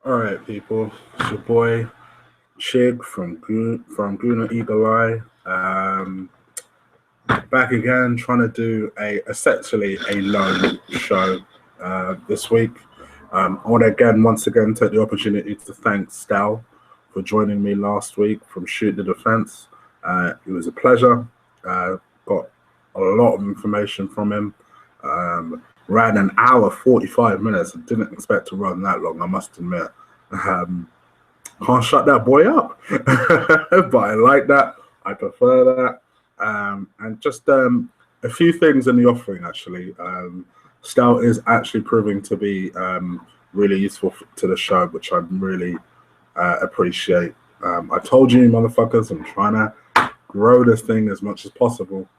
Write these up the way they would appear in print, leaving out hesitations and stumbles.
All right, people. It's your boy Chig from Gooner Eagle Eye. Back again, trying to do essentially a lone show this week. I want to once again, take the opportunity to thank Stal for joining me last week from Shoot the Defense. It was a pleasure. Got a lot of information from him. Ran an hour 45 minutes. I didn't expect to run that long, I must admit. Can't shut that boy up. But I like that. I prefer that. And just a few things in the offering, actually. Stout is actually proving to be really useful to the show, which I really appreciate. I told you, motherfuckers, I'm trying to grow this thing as much as possible.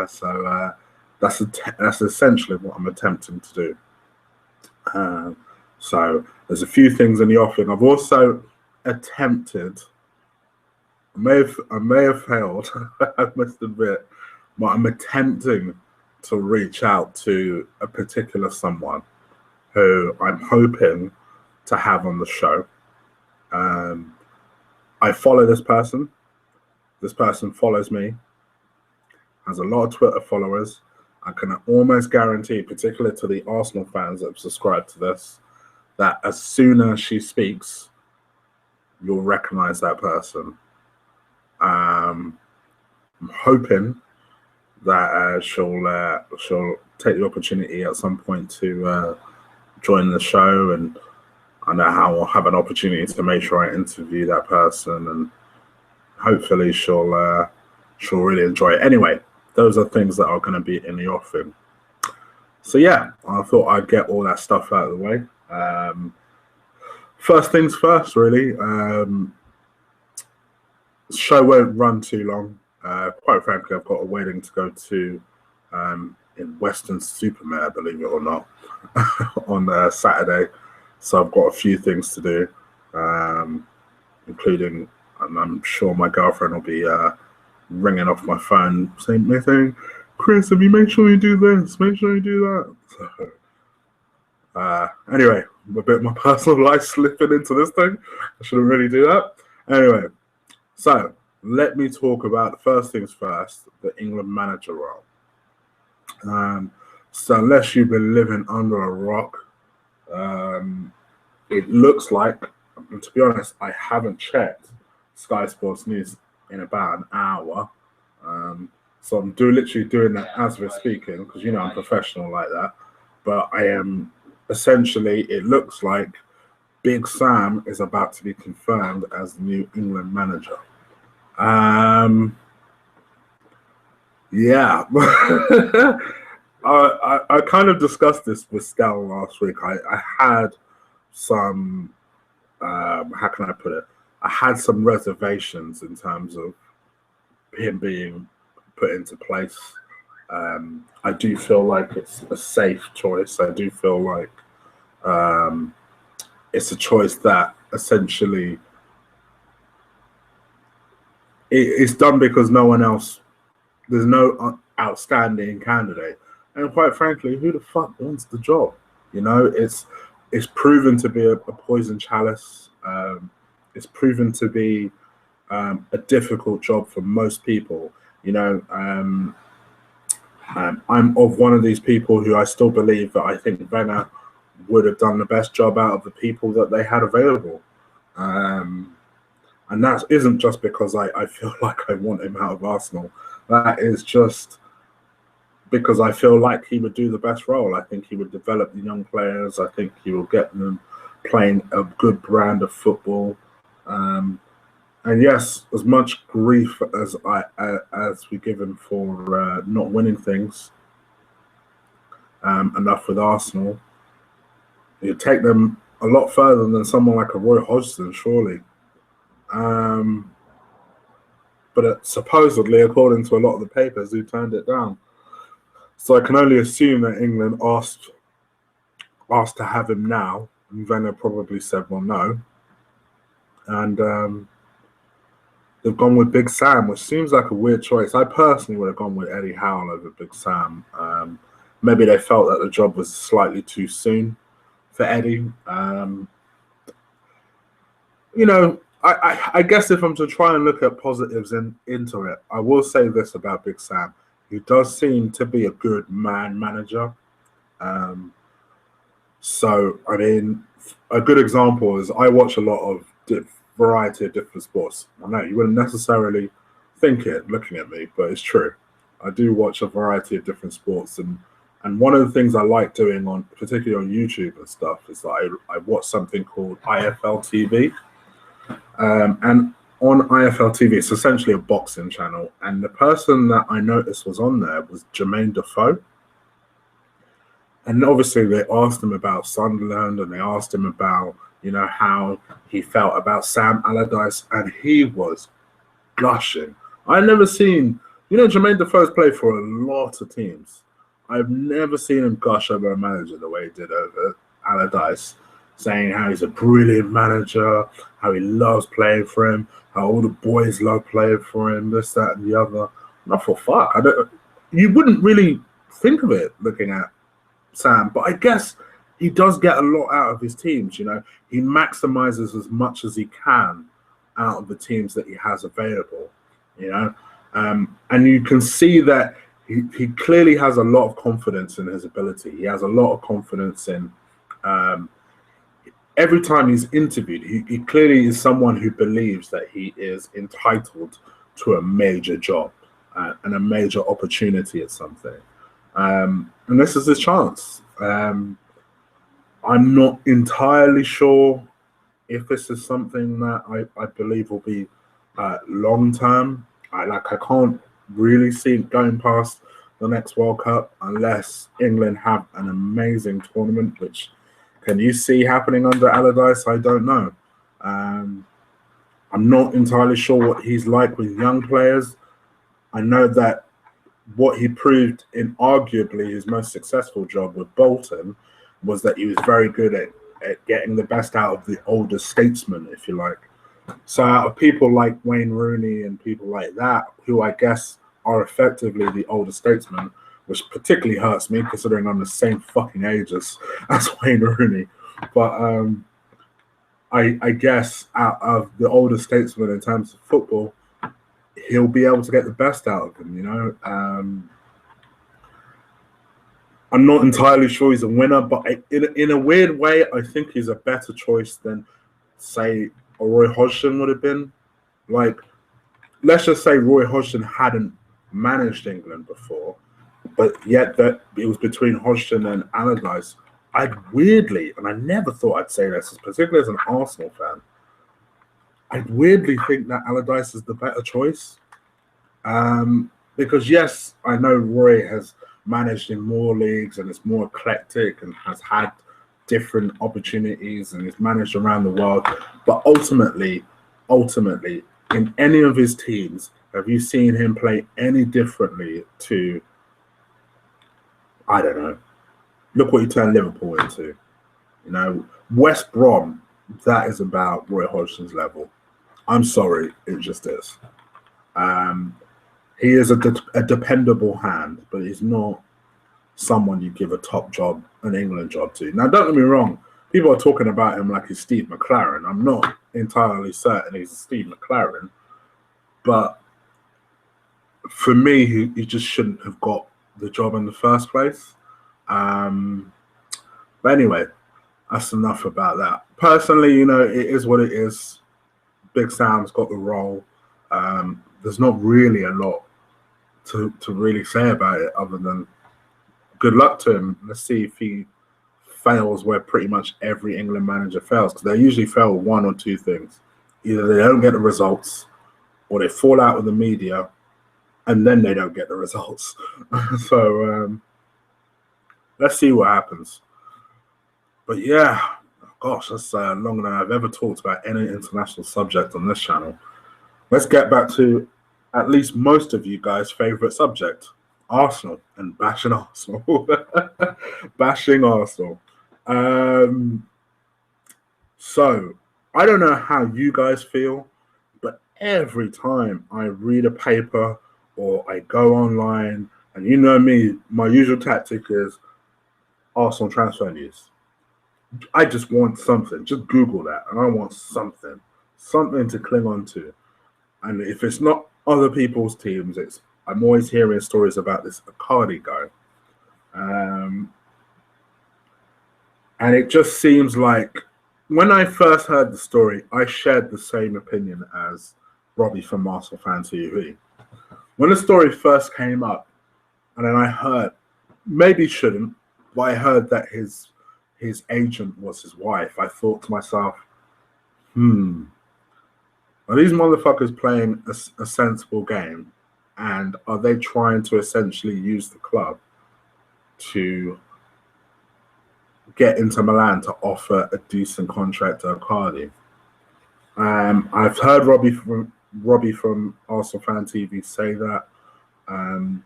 So that's essentially what I'm attempting to do. So there's a few things in the offering. I've also attempted. I may have failed. I must admit, but I'm attempting to reach out to a particular someone who I'm hoping to have on the show. I follow this person. This person follows me. Has a lot of Twitter followers. I can almost guarantee, particularly to the Arsenal fans that have subscribed to this, that as soon as she speaks, you'll recognize that person. I'm hoping that she'll take the opportunity at some point to join the show, and I know how I'll have an opportunity to make sure I interview that person, and hopefully she'll really enjoy it. Anyway, those are things that are going to be in the offing. So yeah, I thought I'd get all that stuff out of the way. First things first, really. The show won't run too long. Quite frankly, I've got a wedding to go to in Weston-super-Mare, believe it or not, on Saturday. So I've got a few things to do, including, and I'm sure my girlfriend will be ringing off my phone saying, Chris, have you made sure you do this? Make sure you do that. So, anyway, a bit of my personal life slipping into this thing. I shouldn't really do that. Anyway, so let me talk about, first things first, the England manager role. So unless you've been living under a rock, it looks like, and to be honest, I haven't checked Sky Sports News in about an hour. So I'm literally doing that as we're speaking, because you know I'm professional like that. But I am essentially, it looks like Big Sam is about to be confirmed as the new England manager. Yeah. I kind of discussed this with Scal last week. I had some, how can I put it? I had some reservations in terms of him being put into place. I do feel like it's a safe choice. I do feel like it's a choice that essentially it's done because no one else, there's no outstanding candidate. And quite frankly, who the fuck wants the job? You know, it's proven to be a poison chalice. It's proven to be a difficult job for most people. You know, I'm of one of these people who I still believe that I think Wenger would have done the best job out of the people that they had available. And that isn't just because I feel like I want him out of Arsenal. That is just because I feel like he would do the best role. I think he would develop the young players. I think he will get them playing a good brand of football. And yes, as much grief as we give him for not winning things enough with Arsenal, you'd take them a lot further than someone like a Roy Hodgson, surely. But supposedly, according to a lot of the papers, he turned it down. So I can only assume that England asked to have him now, and Wenger probably said, well, no. And they've gone with Big Sam, which seems like a weird choice. I personally would have gone with Eddie Howe over Big Sam. Maybe they felt that the job was slightly too soon for Eddie. you know, I guess if I'm to try and look at positives into it, I will say this about Big Sam. He does seem to be a good man manager. Um, so, I mean, a good example is I watch a lot of variety of different sports. I know you wouldn't necessarily think it looking at me, but it's true. I do watch a variety of different sports, and one of the things I like doing on, particularly on YouTube and stuff, is that I watch something called IFL TV, and on IFL TV, it's essentially a boxing channel. And the person that I noticed was on there was Jermaine Defoe. And obviously, they asked him about Sunderland, and they asked him about, how he felt about Sam Allardyce, and he was gushing. I've never seen, Jermaine Defoe's played for a lot of teams. I've never seen him gush over a manager the way he did over Allardyce, saying how he's a brilliant manager, how he loves playing for him, how all the boys love playing for him, this, that, and the other. Not for fuck. You wouldn't really think of it looking at Sam, but I guess he does get a lot out of his teams. He maximizes as much as he can out of the teams that he has available. And you can see that he clearly has a lot of confidence in his ability. He has a lot of confidence in every time he's interviewed. He clearly is someone who believes that he is entitled to a major job and a major opportunity at something. And this is his chance. I'm not entirely sure if this is something that I believe will be long term. I can't really see it going past the next World Cup unless England have an amazing tournament, which can you see happening under Allardyce? I don't know. I'm not entirely sure what he's like with young players. I know that what he proved in arguably his most successful job with Bolton was that he was very good at getting the best out of the older statesmen, if you like. So out of people like Wayne Rooney and people like that, who I guess are effectively the older statesmen, which particularly hurts me considering I'm the same fucking age as Wayne Rooney. But I guess out of the older statesmen in terms of football, he'll be able to get the best out of them, I'm not entirely sure he's a winner, but in a weird way, I think he's a better choice than, say, a Roy Hodgson would have been. Like, let's just say Roy Hodgson hadn't managed England before, but yet that it was between Hodgson and Allardyce. I'd weirdly, and I never thought I'd say this, particularly as an Arsenal fan, I'd weirdly think that Allardyce is the better choice. Because yes, I know Roy has managed in more leagues and it's more eclectic and has had different opportunities and is managed around the world. But ultimately, in any of his teams, have you seen him play any differently to, I don't know, look what he turned Liverpool into. West Brom, that is about Roy Hodgson's level. I'm sorry, it just is. He is a dependable hand, but he's not someone you give a top job, an England job to. Now, don't get me wrong. People are talking about him like he's Steve McLaren. I'm not entirely certain he's Steve McLaren. But for me, he just shouldn't have got the job in the first place. But anyway, that's enough about that. Personally, it is what it is. Big Sam's got the role. There's not really a lot to really say about it other than good luck to him. Let's see if he fails where pretty much every England manager fails, because they usually fail with one or two things. Either they don't get the results or they fall out with the media and then they don't get the results. So let's see what happens. But yeah, gosh, that's longer than I've ever talked about any international subject on this channel. Let's get back to at least most of you guys' favourite subject, Arsenal and bashing Arsenal. Bashing Arsenal. So, I don't know how you guys feel, but every time I read a paper or I go online, and you know me, my usual tactic is Arsenal transfer news. I just want something. Just Google that, and I want something. something to cling on to. And if it's not other people's teams, I'm always hearing stories about this Icardi guy. Um, and it just seems like when I first heard the story, I shared the same opinion as Robbie from Arsenal Fan TV. When the story first came up, and then I heard, maybe shouldn't, but I heard that his agent was his wife. I thought to myself, are these motherfuckers playing a sensible game? And are they trying to essentially use the club to get into Milan to offer a decent contract to Icardi? I've heard Robbie from Arsenal Fan TV say that, and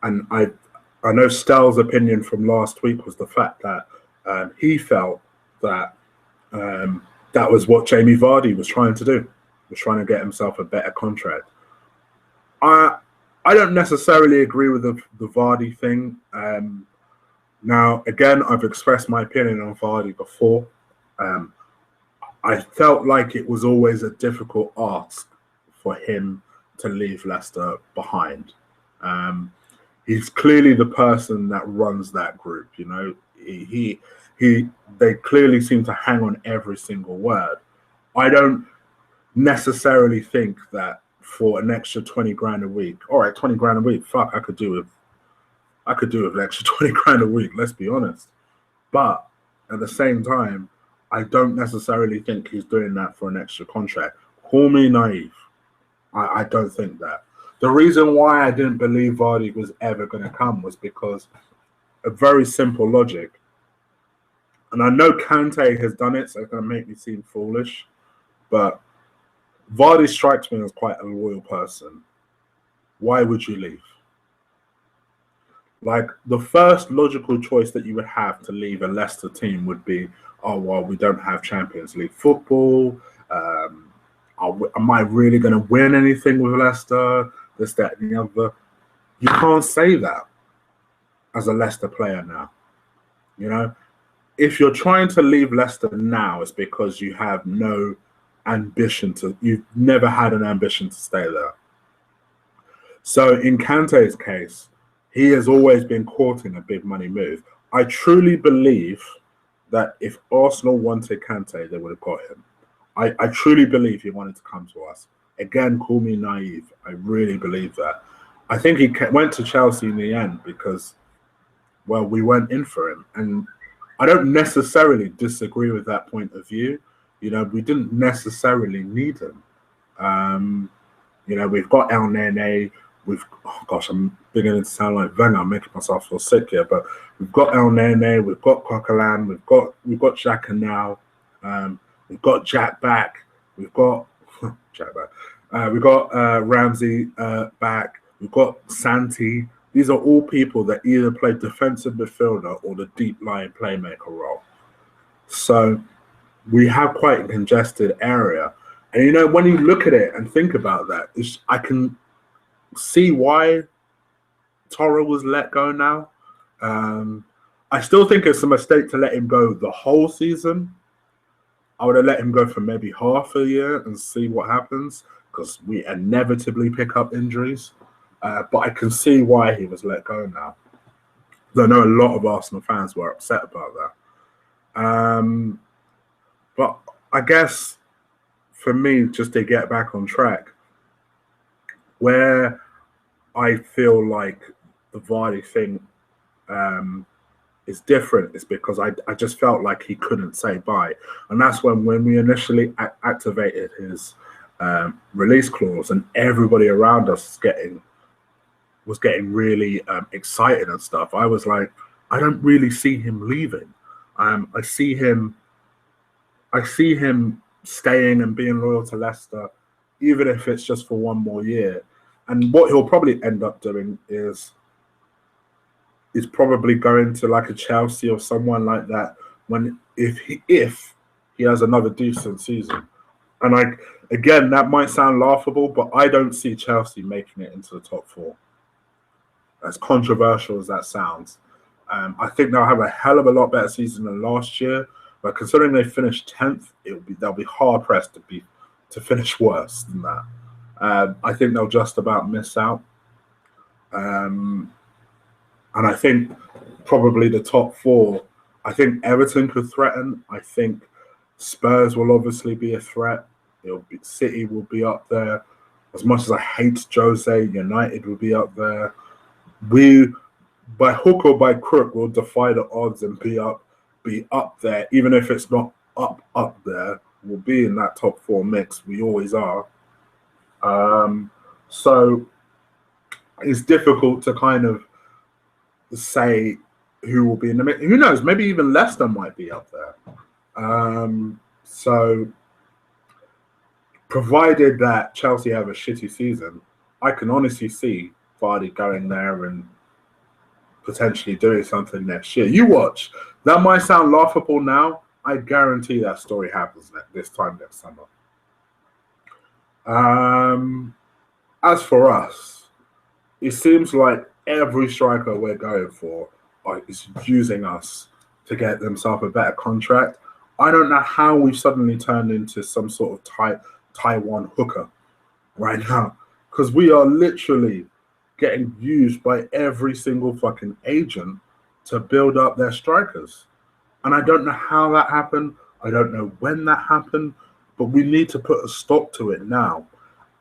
I know Stell's opinion from last week was the fact that he felt that that was what Jamie Vardy was trying to do, was trying to get himself a better contract. I don't necessarily agree with the Vardy thing. Now, again, I've expressed my opinion on Vardy before. I felt like it was always a difficult ask for him to leave Leicester behind. He's clearly the person that runs that group. You know, they clearly seem to hang on every single word. I don't necessarily think that for an extra 20 grand a week, all right, 20 grand a week, fuck, I could do with an extra 20 grand a week, let's be honest. But at the same time, I don't necessarily think he's doing that for an extra contract. Call me naive. I don't think that. The reason why I didn't believe Vardy was ever going to come was because a very simple logic. And I know Kante has done it, so it's going to make me seem foolish. But Vardy strikes me as quite a loyal person. Why would you leave? Like, the first logical choice that you would have to leave a Leicester team would be, oh, well, we don't have Champions League football. Am I really going to win anything with Leicester? This, that, and the other. You can't say that as a Leicester player now. You know, if you're trying to leave Leicester now, it's because you have no ambition you've never had an ambition to stay there. So in Kante's case, he has always been courting a big money move. I truly believe that if Arsenal wanted Kante, they would have got him. I truly believe he wanted to come to us. Again, call me naive. I really believe that. I think he went to Chelsea in the end because, well, we went in for him. And I don't necessarily disagree with that point of view. You know, we didn't necessarily need him. You know, we've got El Nene. I'm beginning to sound like Wenger. I'm making myself feel sick here. But we've got El Nene. We've got Coquelin. We've got Xhaka now. We've got Jack back. We've got Jack back. We've got Ramsey back. We've got Santi. These are all people that either play defensive midfielder or the deep line playmaker role. So we have quite a congested area. And, you know, when you look at it and think about that, I can see why Torre was let go now. I still think it's a mistake to let him go the whole season. I would have let him go for maybe half a year and see what happens because we inevitably pick up injuries. But I can see why he was let go now. I know a lot of Arsenal fans were upset about that. But I guess for me, just to get back on track, where I feel like the Vardy thing is different is because I just felt like he couldn't say bye. And that's when we initially activated his release clause and everybody around us was getting really excited and stuff. I was like, I don't really see him leaving. I see him staying and being loyal to Leicester, even if it's just for one more year. And what he'll probably end up doing is probably going to like a Chelsea or someone like that if he has another decent season. And again, that might sound laughable, but I don't see Chelsea making it into the top four. As controversial as that sounds, I think they'll have a hell of a lot better season than last year. But considering they finished 10th, they'll be hard pressed to to finish worse than that. I think they'll just about miss out. Um, and I think probably the top four, I think Everton could threaten. I think Spurs will obviously be a threat. City will be up there. As much as I hate Jose, United will be up there. We, by hook or by crook, will defy the odds and be up there, even if it's not up there. We'll be in that top four mix. We always are. So it's difficult to kind of say who will be in the mix. Who knows? Maybe even Leicester might be up there. So provided that Chelsea have a shitty season, I can honestly see Vardy going there and potentially doing something next year. You watch. That might sound laughable now. I guarantee that story happens this time next summer. As for us, it seems like every striker we're going for is using us to get themselves a better contract. I don't know how we've suddenly turned into some sort of Taiwan hooker right now, because we are literally getting used by every single fucking agent to build up their strikers. And I don't know how that happened. I don't know when that happened, but we need to put a stop to it now.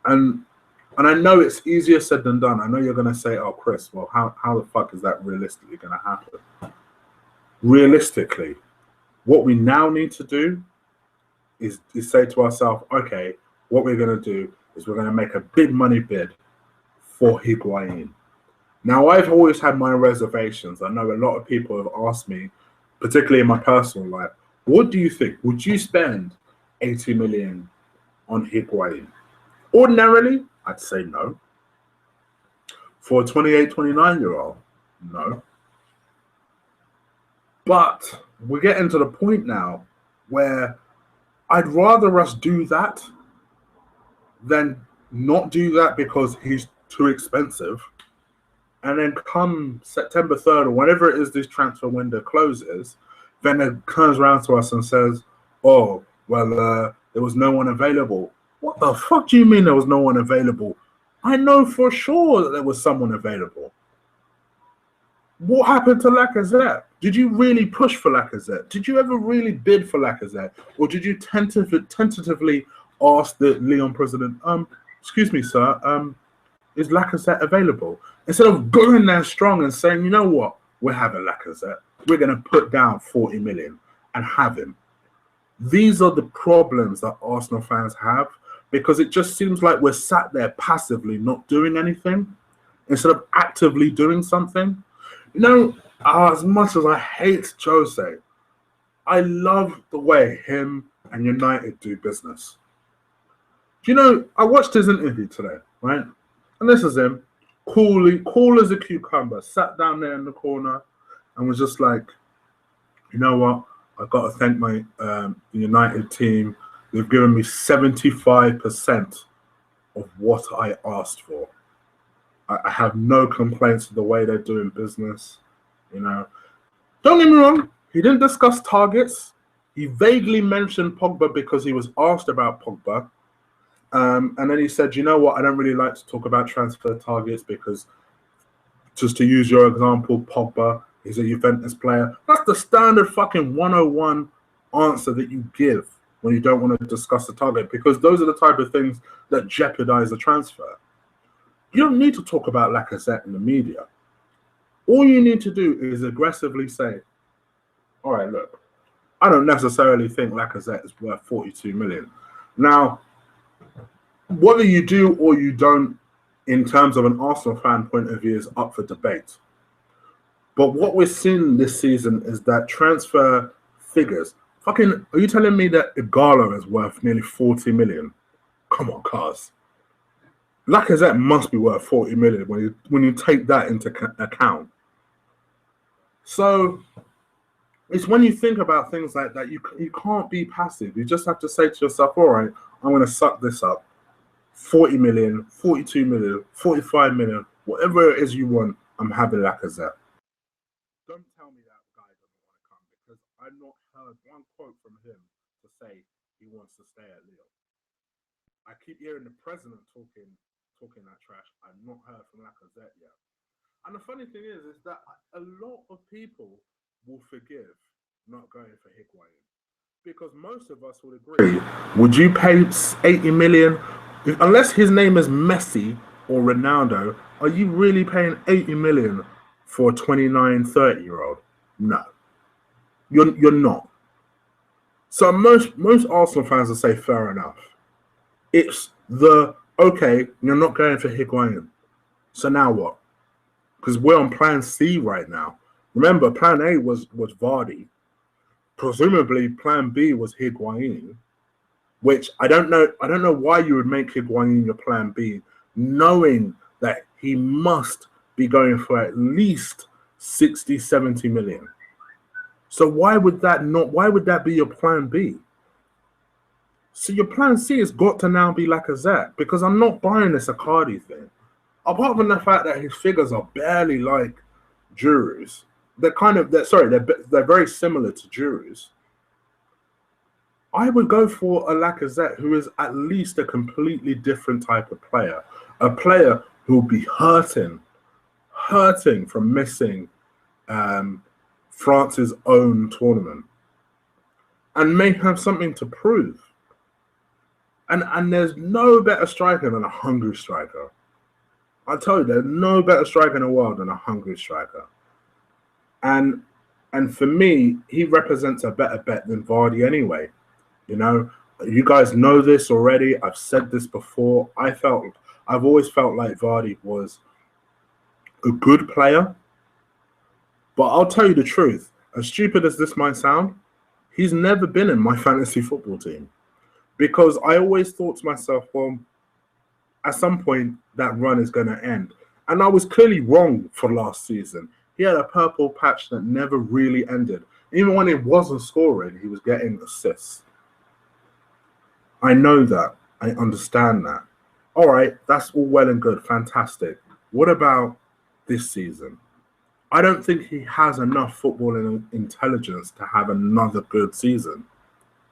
And I know it's easier said than done. I know you're going to say, oh, Chris, well, how the fuck is that realistically going to happen? Realistically, what we now need to do is say to ourselves, okay, what we're going to do is we're going to make a big money bid for Higuain. Now, I've always had my reservations. I know a lot of people have asked me, particularly in my personal life, what do you think? Would you spend 80 million on Higuain? Ordinarily, I'd say no. For a 28, 29-year-old, no. But we're getting to the point now where I'd rather us do that than not do that because he's too expensive. And then come September 3rd or whenever it is this transfer window closes, then it turns around to us and says, oh, well, there was no one available. What the fuck do you mean there was no one available? I know for sure that there was someone available. What happened to Lacazette? Did you really push for Lacazette? Did you ever really bid for Lacazette? Or did you tentatively ask the Lyon president, excuse me, sir, is Lacazette available? Instead of going there strong and saying, you know what, we're having Lacazette. We're going to put down 40 million and have him. These are the problems that Arsenal fans have because it just seems like we're sat there passively not doing anything instead of actively doing something. You know, as much as I hate Jose, I love the way him and United do business. Do you know, I watched his interview today, right? And this is him, cool as a cucumber, sat down there in the corner and was just like, you know what? I've got to thank my United team. They've given me 75% of what I asked for. I have no complaints with the way they're doing business. You know, don't get me wrong. He didn't discuss targets. He vaguely mentioned Pogba because he was asked about Pogba. And then he said, you know what? I don't really like to talk about transfer targets because, just to use your example, Pogba, he's a Juventus player. That's the standard fucking 101 answer that you give when you don't want to discuss the target because those are the type of things that jeopardize the transfer. You don't need to talk about Lacazette in the media. All you need to do is aggressively say, all right, look, I don't necessarily think Lacazette is worth 42 million. Now, whether you do or you don't, in terms of an Arsenal fan point of view, is up for debate. But what we're seeing this season is that transfer figures. Fucking, are you telling me that Igalo is worth nearly 40 million? Come on, cuz. Lacazette must be worth 40 million when you take that into account. So it's when you think about things like that, you can't be passive. You just have to say to yourself, all right, I'm going to suck this up. 40 million, 42 million, 45 million, whatever it is you want, I'm having Lacazette. Don't tell me that guy doesn't want to come because I've not heard one quote from him to say he wants to stay at Lyon. I keep hearing the president talking that trash. I've not heard from Lacazette yet. And the funny thing is that a lot of people will forgive not going for Higuain because most of us would agree. Would you pay 80 million unless his name is Messi or Ronaldo? Are you really paying 80 million for a 29, 30-year-old? No, you're not. So most Arsenal fans will say fair enough. It's the okay, you're not going for Higuain. So now what? Because we're on plan C right now. Remember, plan A was Vardy. Presumably plan B was Higuain, which I don't know why you would make Higuain your plan B, knowing that he must be going for at least 60, 70 million. So why would that be your plan B? So your plan C has got to now be Lacazette, because I'm not buying this Icardi thing. Apart from the fact that his figures are barely like Giroud's, they're very similar to Giroud's. I would go for a Lacazette who is at least a completely different type of player, a player who will be hurting from missing France's own tournament, and may have something to prove. And there's no better striker than a hungry striker. I tell you, there's no better striker in the world than a hungry striker. And for me, he represents a better bet than Vardy anyway. You know, you guys know this already. I've said this before. I've always felt like Vardy was a good player. But I'll tell you the truth. As stupid as this might sound, he's never been in my fantasy football team. Because I always thought to myself, well, at some point that run is going to end. And I was clearly wrong for last season. He had a purple patch that never really ended. Even when he wasn't scoring, he was getting assists. I know that. I understand that. All right, that's all well and good. Fantastic. What about this season? I don't think he has enough footballing intelligence to have another good season.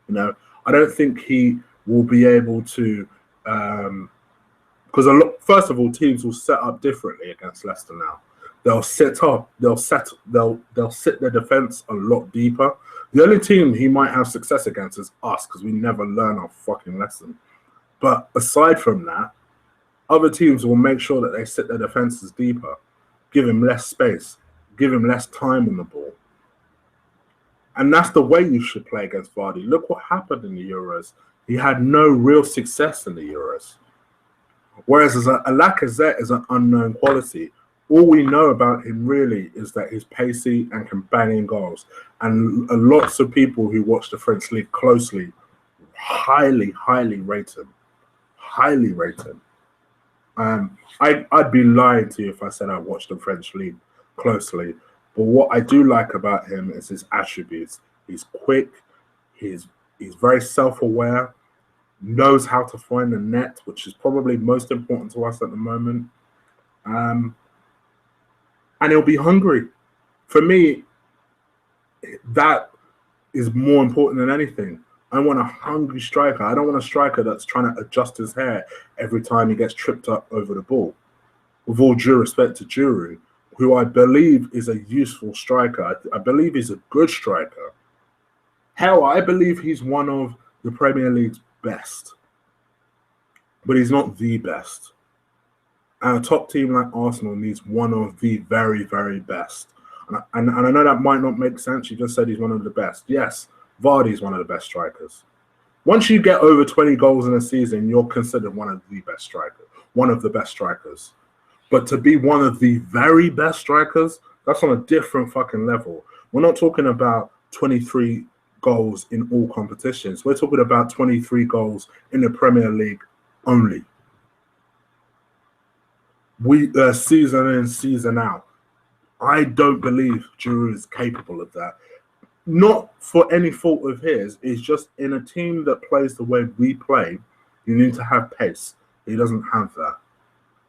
You know, I don't think he will be able to, because first of all, teams will set up differently against Leicester now. They'll sit their defense a lot deeper. The only team he might have success against is us, because we never learn our fucking lesson. But aside from that, other teams will make sure that they sit their defenses deeper, give him less space, give him less time on the ball. And that's the way you should play against Vardy. Look what happened in the Euros. He had no real success in the Euros. Whereas a Lacazette is an unknown quality. All we know about him really is that he's pacey and can bang in goals. And lots of people who watch the French League closely highly rate him. Highly rate him. I'd be lying to you if I said I watched the French League closely. But what I do like about him is his attributes. He's quick. He's very self-aware. Knows how to find the net, which is probably most important to us at the moment. And he'll be hungry. For me, that is more important than anything. I want a hungry striker. I don't want a striker that's trying to adjust his hair every time he gets tripped up over the ball. With all due respect to Giroud, who I believe is a useful striker. I believe he's a good striker. Hell, I believe he's one of the Premier League's best. But he's not the best. And a top team like Arsenal needs one of the very, very best. And I know that might not make sense. You just said he's one of the best. Yes, Vardy's one of the best strikers. Once you get over 20 goals in a season, you're considered one of the best strikers. One of the best strikers. But to be one of the very best strikers, that's on a different fucking level. We're not talking about 23 goals in all competitions. We're talking about 23 goals in the Premier League only. Season in, season out. I don't believe Giroud is capable of that. Not for any fault of his. It's just in a team that plays the way we play, you need to have pace. He doesn't have that.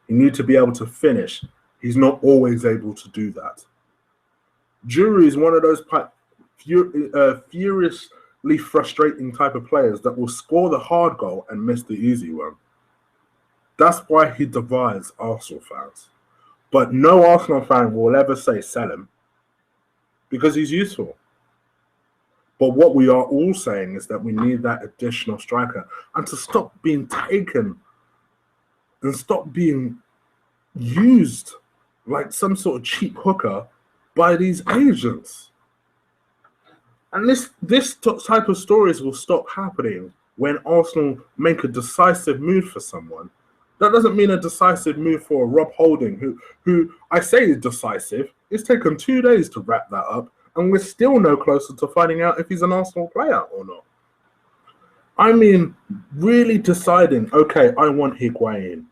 You need to be able to finish. He's not always able to do that. Giroud is one of those furious frustrating type of players that will score the hard goal and miss the easy one. That's why he divides Arsenal fans. But no Arsenal fan will ever say sell him because he's useful. But what we are all saying is that we need that additional striker and to stop being taken and stop being used like some sort of cheap hooker by these agents. And this type of stories will stop happening when Arsenal make a decisive move for someone. That doesn't mean a decisive move for Rob Holding, who I say is decisive. It's taken 2 days to wrap that up, and we're still no closer to finding out if he's an Arsenal player or not. I mean, really deciding, okay, I want Higuain.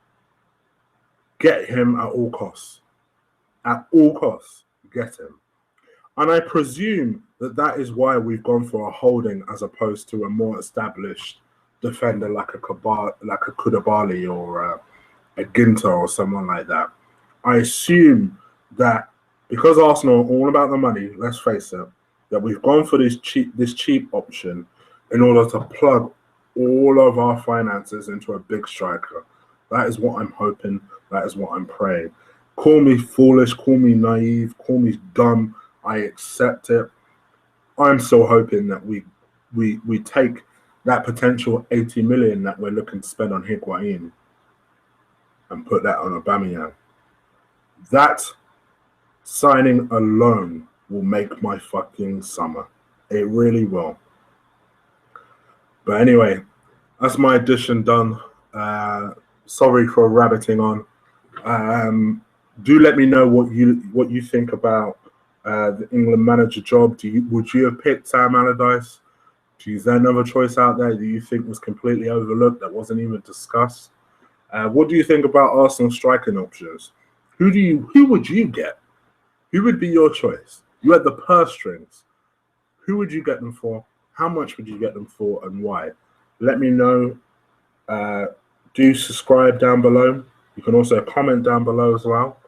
Get him at all costs. At all costs, get him. And I presume that is why we've gone for a Holding as opposed to a more established defender like a Koulibaly or a Ginter or someone like that. I assume that because Arsenal are all about the money, let's face it, that we've gone for this cheap option in order to plug all of our finances into a big striker. That is what I'm hoping. That is what I'm praying. Call me foolish, call me naive, call me dumb. I accept it. I'm still hoping that we take that potential 80 million that we're looking to spend on Higuain and put that on Aubameyang. That signing alone will make my fucking summer. It really will. But anyway, that's my edition done. Sorry for rabbiting on. Do let me know what you think about the England manager job. Would you have picked Sam Allardyce? Is there another choice out there that you think was completely overlooked that wasn't even discussed? What do you think about Arsenal striking options? Who would you get? Who would be your choice? You had the purse strings. Who would you get them for? How much would you get them for, and why? Let me know. Do subscribe down below. You can also comment down below as well.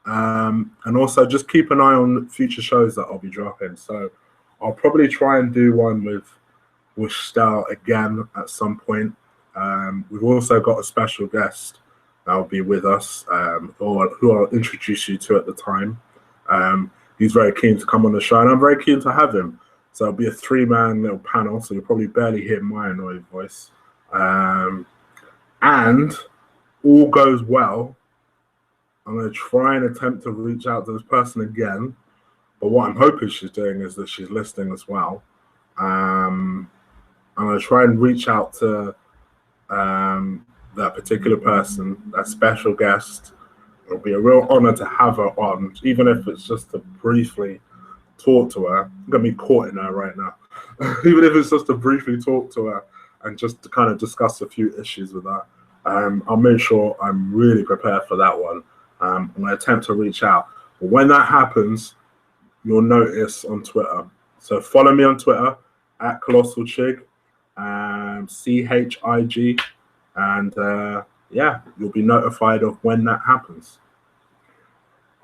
And also just keep an eye on future shows that I'll be dropping. So I'll probably try and do one with Stahl again at some point. We've also got a special guest that will be with us, who I'll introduce you to at the time. He's very keen to come on the show, and I'm very keen to have him. So it'll be a 3-man little panel, so you'll probably barely hear my annoying voice. And all goes well, I'm going to try and attempt to reach out to this person again. But what I'm hoping she's doing is that she's listening as well. I'm going to try and reach out to that particular person, that special guest. It'll be a real honor to have her on, even if it's just to briefly talk to her. I'm going to be caught in her right now. Even if it's just to briefly talk to her and just to kind of discuss a few issues with her. I'll make sure I'm really prepared for that one. I'm going to attempt to reach out. But when that happens, you'll notice on Twitter. So follow me on Twitter at Colossal Chig, CHIG, and yeah, you'll be notified of when that happens.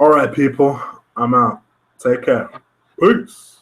All right, people, I'm out. Take care. Peace.